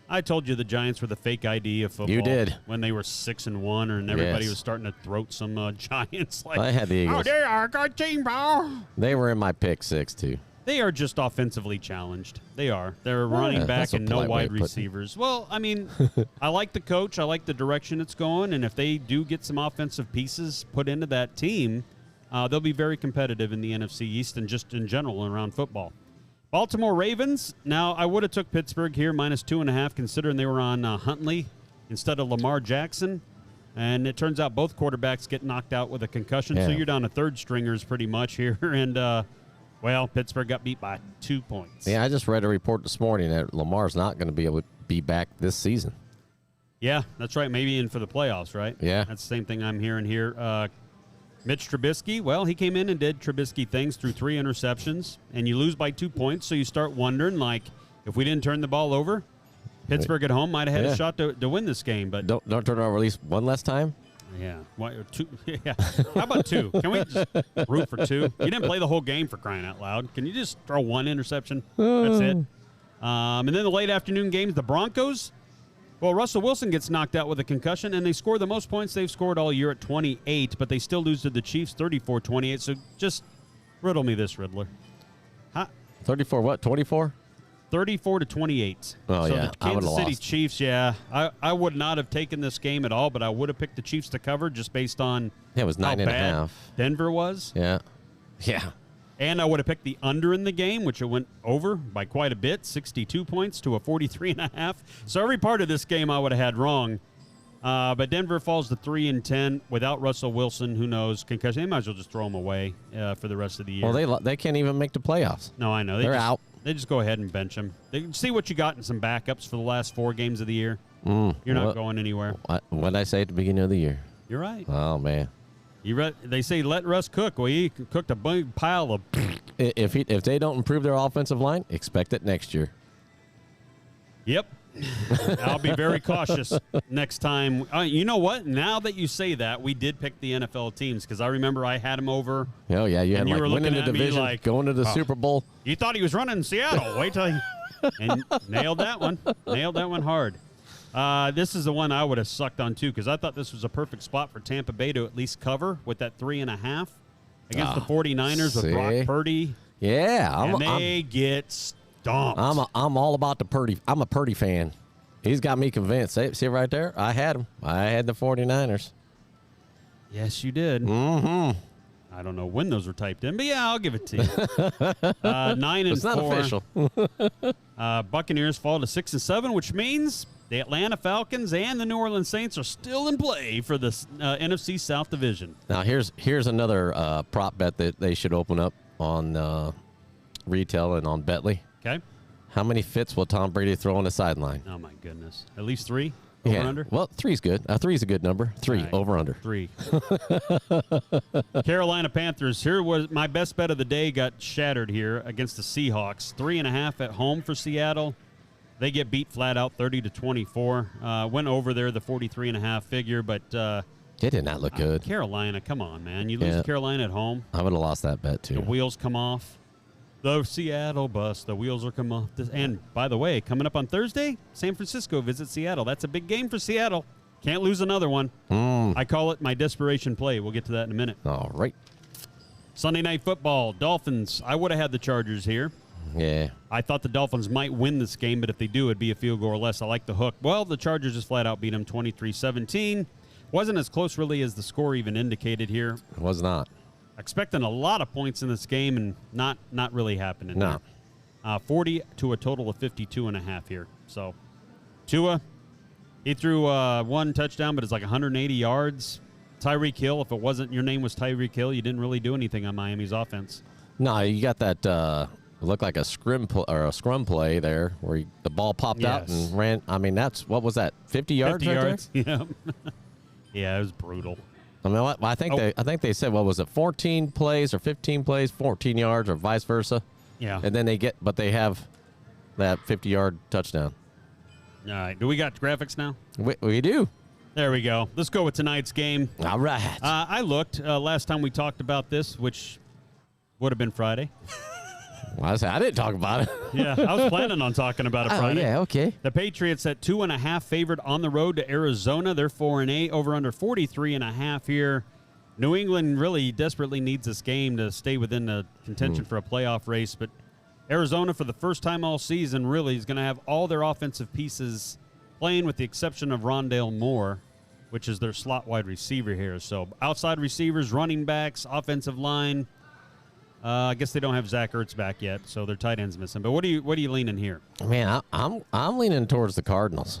I told you the Giants were the fake ID of football. You did. When they were 6-1, and everybody Yes. was starting to throat some Giants. Like, I had the Eagles. oh, they are a good team, bro. They were in my pick 6 too. They are just offensively challenged. They are. They're running back that's a and no polite way wide of putting it. receivers. Well, I mean, I like the coach. I like the direction it's going. And if they do get some offensive pieces put into that team, they'll be very competitive in the NFC East and just in general around football. Baltimore Ravens. Now, I would have took Pittsburgh here, -2.5, considering they were on Huntley instead of Lamar Jackson. And it turns out both quarterbacks get knocked out with a concussion. So Yeah. you're down to third stringers pretty much here. And, well, Pittsburgh got beat by 2 points. Yeah, I just read a report this morning that Lamar's not going to be able to be back this season. Yeah, that's right. Maybe in for the playoffs, right? Yeah. That's the same thing I'm hearing here. Mitch Trubisky, well, he came in and did Trubisky things through 3 interceptions, and you lose by 2 points, so you start wondering, like, if we didn't turn the ball over, Pittsburgh at home might have had a shot to win this game. But Don't turn it over at least one less time. yeah, 2. Yeah, how about 2? Can we just root for 2? You didn't play the whole game, for crying out loud. Can you just throw 1 interception? That's it. And then the late afternoon games, the Broncos. Well, Russell Wilson gets knocked out with a concussion, and they score the most points they've scored all year at 28, but they still lose to the Chiefs 34-28. So just riddle me this, Riddler. 34 what? 24? 34-28. Oh, so yeah. the I would've Kansas City lost. Chiefs, yeah. I would not have taken this game at all, but I would have picked the Chiefs to cover just based on Yeah, it was how 9.5. bad Denver was. Yeah. Yeah. And I would have picked the under in the game, which it went over by quite a bit, 62 points to a 43.5. So every part of this game I would have had wrong. But Denver falls to 3-10 without Russell Wilson. Who knows? Concussion. They might as well just throw him away for the rest of the year. Well, they can't even make the playoffs. No, I know. They're out. They just go ahead and bench him. They see what you got in some backups for the last 4 games of the year. You're not What- going anywhere. What did I say at the beginning of the year? You're right. Oh, man. They say let Russ cook. Well, he cooked a big pile of. If they don't improve their offensive line, expect it next year. Yep. I'll be very cautious next time. You know what? Now that you say that, we did pick the NFL teams because I remember I had him over. Oh, yeah. You had And you like were winning looking the at me division, like, going to the oh. Super Bowl. You thought he was running in Seattle. Wait till he and nailed that one. Nailed that one hard. This is the one I would have sucked on too because I thought this was a perfect spot for Tampa Bay to at least cover with that 3.5 against the 49ers with Brock see? Purdy. Yeah. And they get stomped. I'm all about the Purdy. I'm a Purdy fan. He's got me convinced. See right there? I had him. I had the 49ers. Yes, you did. Mm-hmm. I don't know when those were typed in, but yeah, I'll give it to you. 9-4. It's not official. Buccaneers fall to 6-7, which means the Atlanta Falcons and the New Orleans Saints are still in play for the NFC South Division. Now, here's another prop bet that they should open up on retail and on Betly. Okay. How many fits will Tom Brady throw on the sideline? Oh my goodness, at least 3 over under. Well, 3's good. 3's a good number. 3 Right. over under. 3. Carolina Panthers. Here was my best bet of the day. Got shattered here against the Seahawks. 3.5 at home for Seattle. They get beat flat out, 30-24. Went over there the 43.5 figure, but It did not look good. Carolina, come on, man! You lose Yeah. to Carolina at home. I would have lost that bet The too. wheels come off. The Seattle bus. The wheels are come off. And by the way, coming up on Thursday, San Francisco visits Seattle. That's a big game for Seattle. Can't lose another one. I call it my desperation play. We'll get to that in a minute. All right. Sunday Night Football. Dolphins. I would have had the Chargers here. Yeah. I thought the Dolphins might win this game, but if they do, it'd be a field goal or less. I like the hook. Well, the Chargers just flat out beat them 23-17. Wasn't as close really as the score even indicated here. It was not. Expecting a lot of points in this game and not really happening. No. 40 to a total of 52.5 here. So Tua, he threw one touchdown, but it's like 180 yards. Tyreek Hill, if it wasn't your name was Tyreek Hill, you didn't really do anything on Miami's offense. No, you got that. It looked like a scrum play there where the ball popped out and ran. I mean, what was that? 50 yards. 50 right yards. there? Yeah. Yeah, it was brutal. I mean, I think they said, what was it? 14 plays or 15 plays, 14 yards, or vice versa. Yeah. And then they have that 50-yard touchdown. All right. Do we got graphics now? We do. There we go. Let's go with tonight's game. All right. I looked last time we talked about this, which would have been Friday. I didn't talk about it. Yeah, I was planning on talking about it Friday. Oh, yeah, okay. The Patriots at 2.5 favored on the road to Arizona. They're 4-8, over under 43.5 here. New England really desperately needs this game to stay within the contention for a playoff race, but Arizona, for the first time all season, really is going to have all their offensive pieces playing with the exception of Rondale Moore, which is their slot wide receiver here. So outside receivers, running backs, offensive line. I guess they don't have Zach Ertz back yet, so their tight end's missing. But what are you leaning here? Man, I'm leaning towards the Cardinals.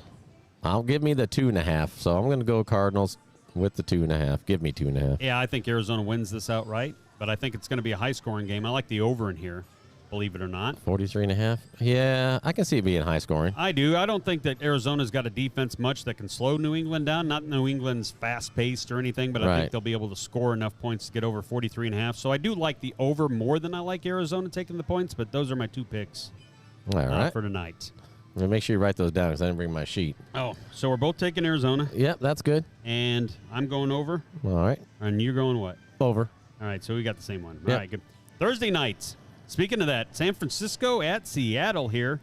I'll give me the 2.5. So I'm going to go Cardinals with the 2.5. Give me 2.5. Yeah, I think Arizona wins this outright, but I think it's going to be a high-scoring game. I like the over in here, believe it or not. 43.5. Yeah, I can see it being high scoring. I do. I don't think that Arizona's got a defense much that can slow New England down. Not New England's fast-paced or anything, but I think they'll be able to score enough points to get over 43.5. So I do like the over more than I like Arizona taking the points, but those are my two picks All right. for tonight. Make sure you write those down because I didn't bring my sheet. Oh, so we're both taking Arizona. Yep, that's good. And I'm going over. All right. And you're going what? Over. All right, so we got the same one. Yep. All right, good. Thursday nights. Speaking of that, San Francisco at Seattle here.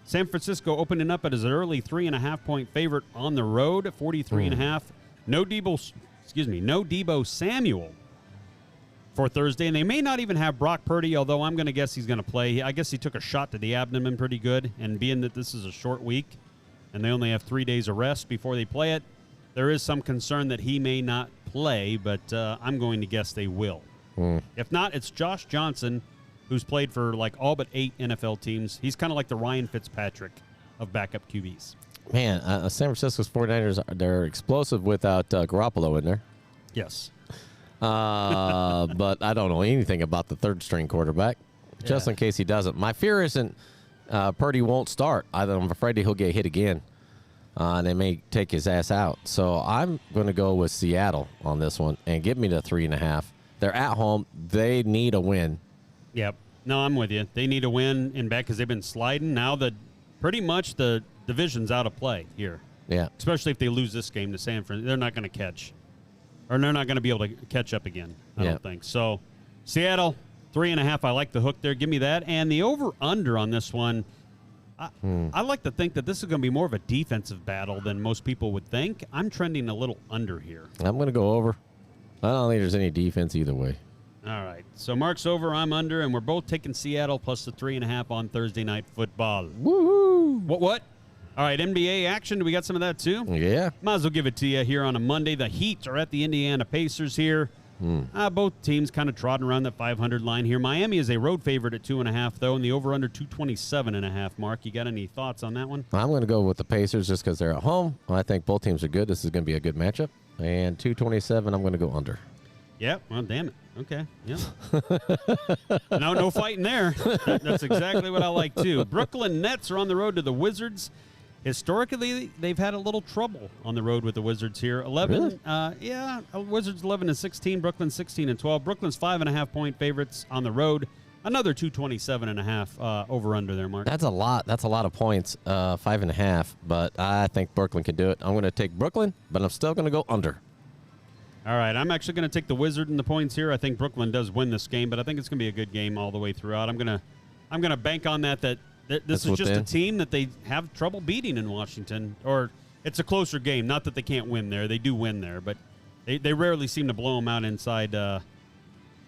San Francisco opening up as an early 3.5-point favorite on the road at 43.5. No Deebo Samuel for Thursday, and they may not even have Brock Purdy, although I'm going to guess he's going to play. I guess he took a shot to the abdomen pretty good, and being that this is a short week and they only have 3 days of rest before they play it, there is some concern that he may not play, but I'm going to guess they will. If not, it's Josh Johnson, who's played for like all but 8 NFL teams. He's kind of like the Ryan Fitzpatrick of backup QBs. Man, San Francisco's 49ers, they're explosive without Garoppolo in there. Yes. But I don't know anything about the third-string quarterback, just in case he doesn't. My fear isn't Purdy won't start. I'm afraid he'll get hit again, and they may take his ass out. So I'm going to go with Seattle on this one and give me the 3.5. They're at home. They need a win. Yep. No, I'm with you. They need a win in back because they've been sliding. Now pretty much the division's out of play here. Yeah. Especially if they lose this game to San Fran. They're not going to catch. Or they're not going to be able to catch up again, I don't think. So, Seattle, 3.5. I like the hook there. Give me that. And the over-under on this one, I like to think that this is going to be more of a defensive battle than most people would think. I'm trending a little under here. I'm going to go over. I don't think there's any defense either way. All right. So, Mark's over, I'm under, and we're both taking Seattle plus the 3.5 on Thursday Night Football. Woohoo! What? All right, NBA action. Do we got some of that too? Yeah. Might as well give it to you here on a Monday. The Heat are at the Indiana Pacers here. Both teams kind of trotting around that 500 line here. Miami is a road favorite at 2.5, though, and the over-under 227.5. Mark, you got any thoughts on that one? I'm going to go with the Pacers just because they're at home. I think both teams are good. This is going to be a good matchup. And 227, I'm going to go under. Yeah, well, damn it. Okay, yeah. No fighting there. That's exactly what I like, too. Brooklyn Nets are on the road to the Wizards. Historically, they've had a little trouble on the road with the Wizards here. 11, really? Wizards 11-16, Brooklyn 16-12. Brooklyn's 5.5-point favorites on the road. Another 227.5 over under there, Mark. That's a lot. That's a lot of points. 5.5. But I think Brooklyn can do it. I'm going to take Brooklyn, but I'm still going to go under. All right, I'm actually going to take the Wizard in the points here. I think Brooklyn does win this game, but I think it's going to be a good game all the way throughout. I'm going to bank on that this is just a team that they have trouble beating in Washington, or it's a closer game. Not that they can't win there. They do win there, but they rarely seem to blow them out inside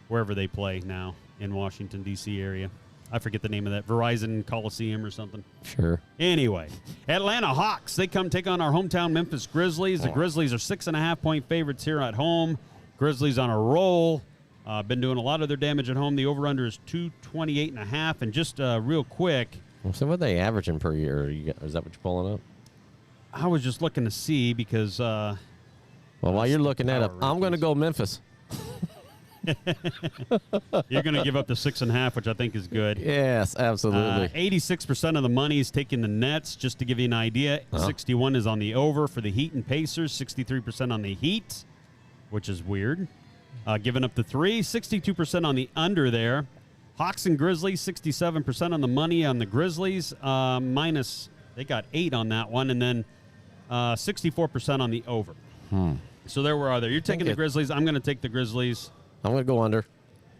wherever they play now in Washington, D.C. area. I forget the name of that. Verizon Coliseum or something. Sure. Anyway, Atlanta Hawks, they come take on our hometown Memphis Grizzlies. The Grizzlies are 6.5-point favorites here at home. Grizzlies on a roll. Been doing a lot of their damage at home. The over-under is 228.5. And just real quick, So what are they averaging per year? Is that what you're pulling up? I was just looking to see because Well, while you're looking that up, I'm going to go Memphis. you're going to give up the 6.5, which I think is good. Yes, absolutely. 86% of the money is taking the Nets, just to give you an idea. 61 is on the over for the Heat and Pacers, 63% on the Heat, which is weird. Giving up the 3, 62% on the under there. Hawks and Grizzlies, 67% on the money on the Grizzlies, minus, they got 8 on that one, and then 64% on the over. So there we are there. You're taking the Grizzlies. I'm going to take the Grizzlies. I'm going to go under.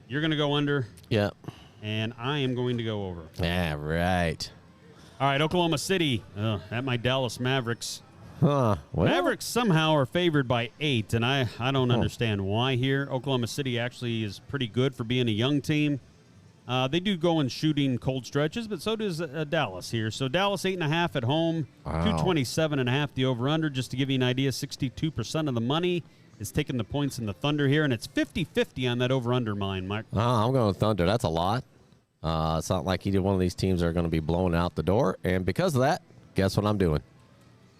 You're going to go under. Yeah. And I am going to go over. Yeah, right. All right, Oklahoma City at my Dallas Mavericks. Well, Mavericks somehow are favored by 8, and I don't understand why here. Oklahoma City actually is pretty good for being a young team. They do go in shooting cold stretches, but so does Dallas here. So Dallas 8.5 at home, 227.5 the over-under. Just to give you an idea, 62% of the money is taking the points in the Thunder here, and it's 50-50 on that over-under mine, Mark. I'm going Thunder. That's a lot. It's not like either one of these teams are going to be blown out the door, and because of that, guess what I'm doing?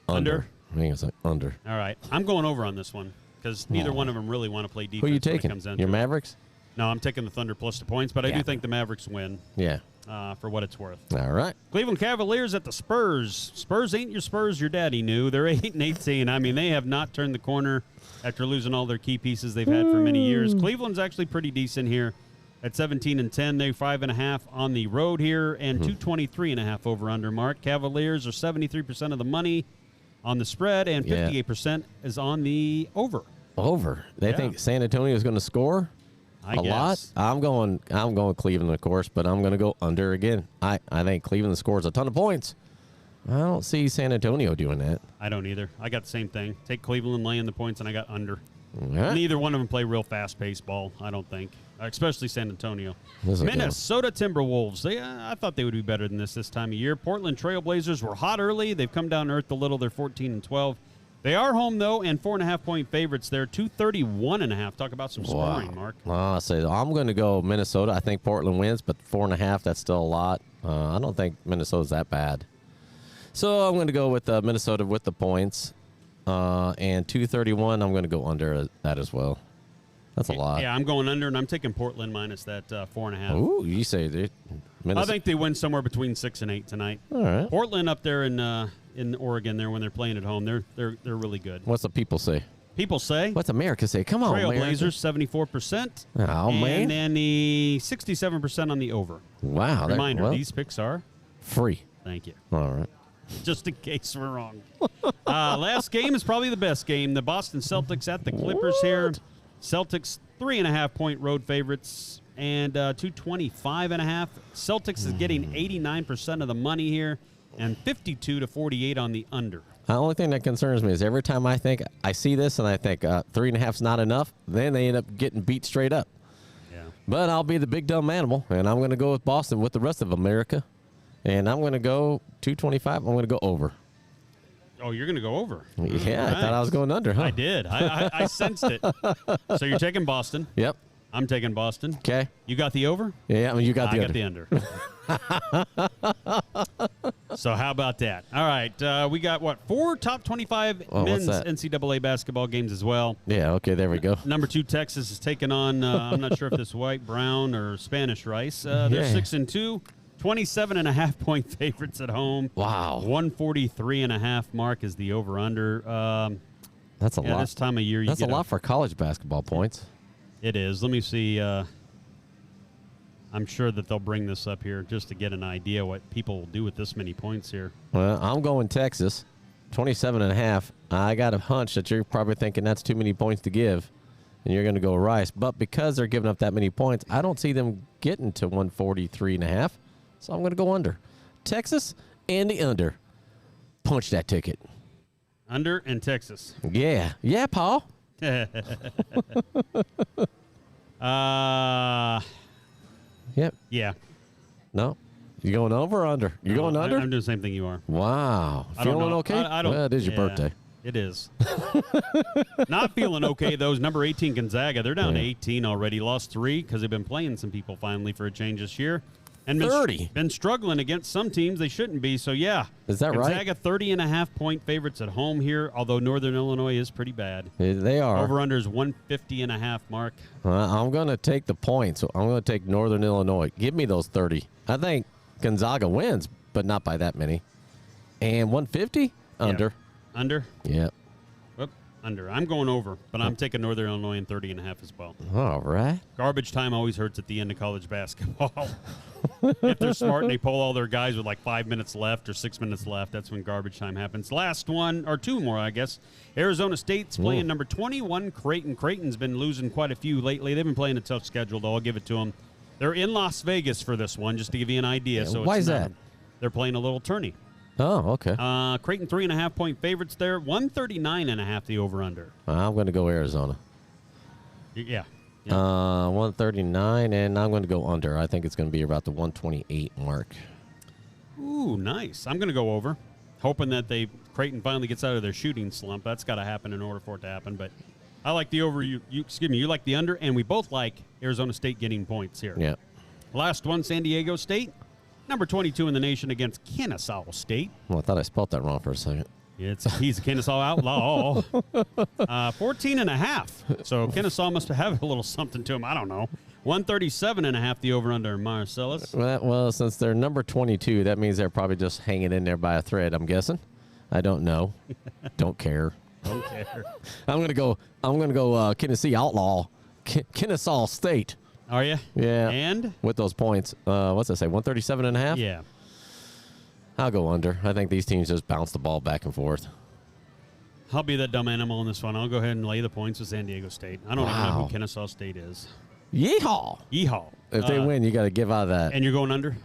Under? I think it's like under. All right. I'm going over on this one because neither one of them really want to play defense. Who are you when it taking? comes down Your to it. Mavericks? No, I'm taking the Thunder plus the points, but I Yeah. do think the Mavericks win Yeah. for what it's worth. All right. Cleveland Cavaliers at the Spurs. Spurs ain't your Spurs your daddy knew. They're 8-18. I mean, they have not turned the corner after losing all their key pieces they've had for many years. Cleveland's actually pretty decent here at 17-10. They're 5.5 on the road here and 223.5 over-under mark. Cavaliers are 73% of the money on the spread, and 58% is on the over. Over. They think San Antonio is going to score I a guess. lot. I'm going Cleveland, of course, but I'm going to go under again. I think Cleveland scores a ton of points. I don't see San Antonio doing that. I don't either. I got the same thing. Take Cleveland laying the points, and I got under. All right. Neither one of them play real fast-paced ball, I don't think, especially San Antonio. This is a good one. Minnesota Timberwolves. I thought they would be better than this time of year. Portland Trailblazers were hot early. They've come down to earth a little. They're 14-12. They are home, though, and 4.5-point favorites there. 231.5. Talk about some scoring, Mark. I say I'm going to go Minnesota. I think Portland wins, but 4.5, that's still a lot. I don't think Minnesota's that bad. So I'm going to go with Minnesota with the points. And 231, I'm going to go under that as well. That's a lot. Yeah, I'm going under, and I'm taking Portland minus that 4.5. Ooh, you say that. I think they win somewhere between 6 and 8 tonight. All right. Portland up there in Oregon there when they're playing at home, they're really good. What's the people say? People say What's America say? Come on, Trailblazers 74%. Oh, man. And then the 67% on the over. Wow. Reminder: these picks are free. Thank you. All right. Just in case we're wrong. Last game is probably the best game. The Boston Celtics at the Clippers here. Celtics 3.5-point road favorites and 225.5. Celtics is getting 89% of the money here and 52-48 on the under. The only thing that concerns me is every time I see this and I think 3.5's not enough, then they end up getting beat straight up. Yeah. But I'll be the big dumb animal, and I'm going to go with Boston with the rest of America. And I'm going to go 225. I'm going to go over. Oh, you're going to go over. Yeah, All I thought I was going under, huh? I did. I sensed it. So you're taking Boston. Yep. I'm taking Boston. Okay. You got the over? Yeah, I mean, you got the I under. got the under. So how about that? All right. We got, four top 25 men's that? NCAA basketball games as well. Yeah, okay, there we go. Number 2, Texas is taking on, I'm not sure if this white, brown, or Spanish rice. They're 6-2. 27.5-point favorites at home. Wow. 143.5 mark is the over-under. That's a lot. This time of year, That's a lot for college basketball points. It is. Let me see. I'm sure that they'll bring this up here just to get an idea what people will do with this many points here. Well, I'm going Texas, 27.5. I got a hunch that you're probably thinking that's too many points to give, and you're going to go Rice. But because they're giving up that many points, I don't see them getting to 143.5. So I'm going to go under. Texas and the under. Punch that ticket. Under and Texas. Yeah. Yeah, Paul. Yep. Yeah. No. You going over or under? You going under? I'm doing the same thing you are. Wow. I don't Feeling know. okay? I don't. Well, it is your yeah. birthday. It is. Not feeling okay, though, is number 18 Gonzaga. They're down to 18 already. Lost 3 because they've been playing some people finally for a change this year. And 30. Been struggling against some teams they shouldn't be. So, yeah. Is that right? Gonzaga 30.5-point favorites at home here, although Northern Illinois is pretty bad. They are. Over-under is 150.5, Mark. I'm going to take the points. I'm going to take Northern Illinois. Give me those 30. I think Gonzaga wins, but not by that many. And 150? Under. Yeah. Under? Yeah. Whoop, under. I'm going over, but I'm taking Northern Illinois in 30.5 as well. All right. Garbage time always hurts at the end of college basketball. If they're smart and they pull all their guys with like 5 minutes left or 6 minutes left, that's when garbage time happens. Last one, or two more, I guess. Arizona State's playing number 21, Creighton. Creighton's been losing quite a few lately. They've been playing a tough schedule, though. I'll give it to them. They're in Las Vegas for this one, just to give you an idea. So why is that? They're playing a little tourney. Oh, okay. Creighton 3.5-point favorites there. 139.5 the over-under. I'm going to go Arizona. Yeah. 139, and I'm going to go under. I think it's going to be about the 128 mark. Ooh, nice. I'm going to go over, hoping that Creighton finally gets out of their shooting slump. That's got to happen in order for it to happen. But I like the over. You like the under, and we both like Arizona State getting points here. Yeah. Last one, San Diego State, number 22 in the nation against Kennesaw State. Well, I thought I spelled that wrong for a second. He's a Kennesaw outlaw. 14.5. So Kennesaw must have a little something to him. I don't know. 137.5 the over-under, Marcellus. Well, since they're number 22, that means they're probably just hanging in there by a thread, I'm guessing. I don't know. Don't care. Don't care. I'm going to go Kennesaw outlaw. Kennesaw State. Are you? Yeah. And? With those points. What's that say? 137.5? Yeah. I'll go under. I think these teams just bounce the ball back and forth. I'll be that dumb animal in this one. I'll go ahead and lay the points with San Diego State. I don't even know who Kennesaw State is. Yeehaw! Yeehaw. If they win, you got to give out of that. And you're going under?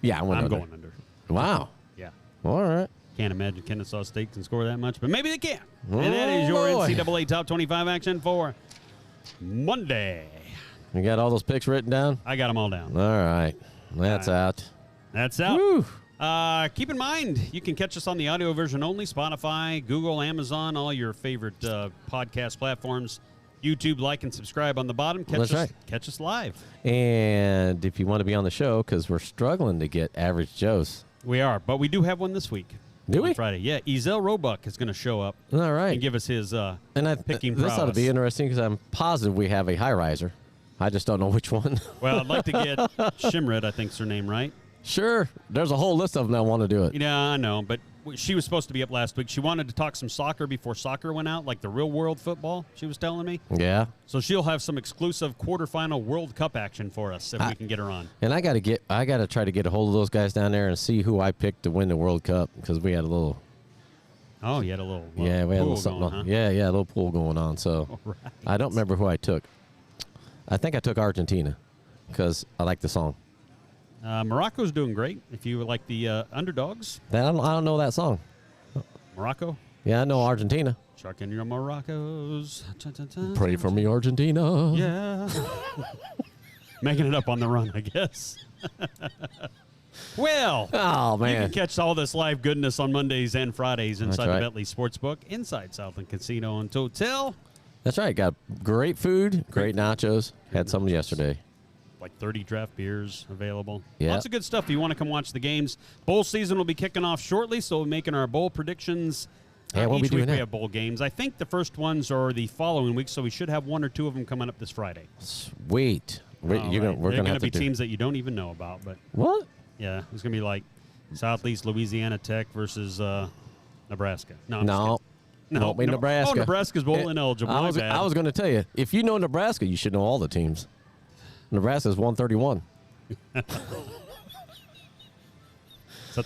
Yeah, I'm going under. Wow. Yeah. All right. Can't imagine Kennesaw State can score that much, but maybe they can. And that is your NCAA Top 25 action for Monday. You got all those picks written down? I got them all down. All right. That's out. That's out. Woo. Keep in mind, you can catch us on the audio version only, Spotify, Google, Amazon, all your favorite podcast platforms. YouTube, like and subscribe on the bottom. Catch us live. And if you want to be on the show, because we're struggling to get Average Joe's. We are, but we do have one this week. Do we? Friday. Yeah, Ezel Roebuck is going to show up. All right. And give us his picking this prowess. ought to be interesting because I'm positive we have a high riser. I just don't know which one. Well, I'd like to get Shimrit, I think's her name, right? Sure. There's a whole list of them that want to do it. Yeah, I know, but she was supposed to be up last week. She wanted to talk some soccer before soccer went out, like the real world football, she was telling me. Yeah. So she'll have some exclusive quarterfinal World Cup action for us if we can get her on. And I got to try to get a hold of those guys down there and see who I picked to win the World Cup because we had a little. Oh, you had a little. We had a little something. Going, huh? Yeah, a little pool going on. So right. I don't remember who I took. I think I took Argentina because I like the song. Morocco's doing great. If you like the underdogs. I don't know that song. Morocco? Yeah, I know Argentina. Chuck in your Moroccos. Pray for me, Argentina. Yeah. Making it up on the run, I guess. Well, oh man, you can catch all this live goodness on Mondays and Fridays inside right. the Bentley Sportsbook, inside Southland Casino and Hotel. That's right. Got great food, great nachos. Had some yesterday. Like 30 draft beers available. Yeah. Lots of good stuff if you want to come watch the games. Bowl season will be kicking off shortly, so we're making our bowl predictions. Yeah, we'll be each doing week that. we have bowl games. I think the first ones are the following week, so we should have one or two of them coming up this Friday. Sweet. We're They're going to gonna have be to teams that you don't even know about. But What? yeah, it's going to be like Southeast Louisiana Tech versus Nebraska. No, Won't be Nebraska. Oh, Nebraska's bowl ineligible. I was going to tell you, if you know Nebraska, you should know all the teams. Nebraska's 131. Is that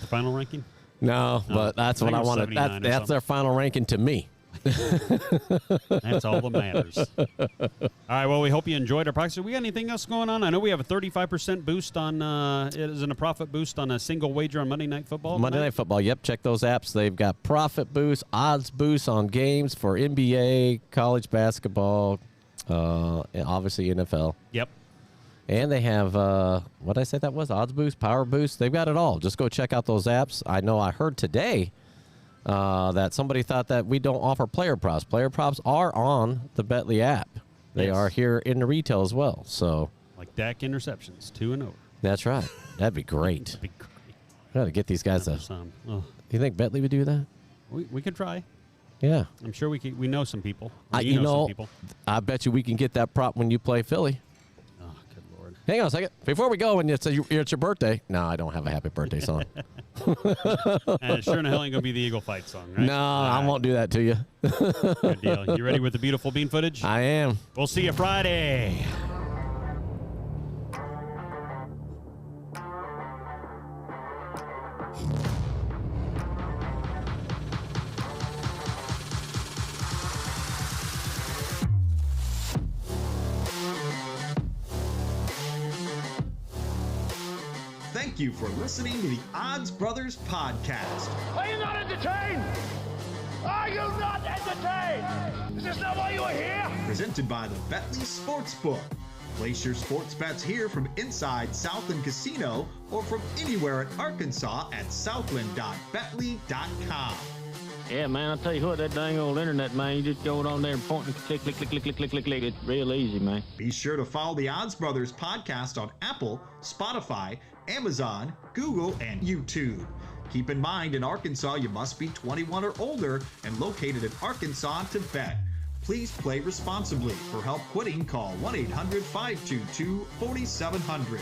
the final ranking? No, but that's what I wanted. That's their final ranking to me. That's all that matters. All right, well, we hope you enjoyed our practice. We got anything else going on? I know we have a 35% boost on, it isn't a profit boost on a single wager on Monday Night Football. Monday Night Football, yep. Check those apps. They've got profit boost, odds boost on games for NBA, college basketball, and obviously NFL. Yep. And they have, what did I say that was? Odds boost, power boost. They've got it all. Just go check out those apps. I know I heard today that somebody thought that we don't offer player props. Player props are on the Betley app. They Yes. are here in the retail as well. So Like Dak interceptions, 2 and over. that's right. That'd be great. That'd be great. Got to get these guys to. Some. Oh, You think Betley would do that? we could try. Yeah. I'm sure we know some people. Or You some know, people. I bet you we can get that prop when you play Philly. Oh, good Lord. Hang on a second. Before we go, and it's your birthday. No, I don't have a happy birthday song. And sure in hell ain't going to be the Eagle fight song, right? No, I won't do that to you. Good deal. You ready with the beautiful bean footage? I am. We'll see you Friday. Thank you for listening to the Odds Brothers podcast. Are you not entertained? Are you not entertained? Is this not why you are here? Presented by the Betley Sportsbook. Place your sports bets here from inside Southland Casino or from anywhere in Arkansas at southland.betley.com. Yeah, man, I'll tell you what, that dang old internet, man, you just go on there and point and click, click, click, click, click, click, click, click. It's real easy, man. Be sure to follow the Odds Brothers podcast on Apple, Spotify, Amazon, Google, and YouTube. Keep in mind, in Arkansas, you must be 21 or older and located in Arkansas to bet. Please play responsibly. For help quitting, call 1-800-522-4700.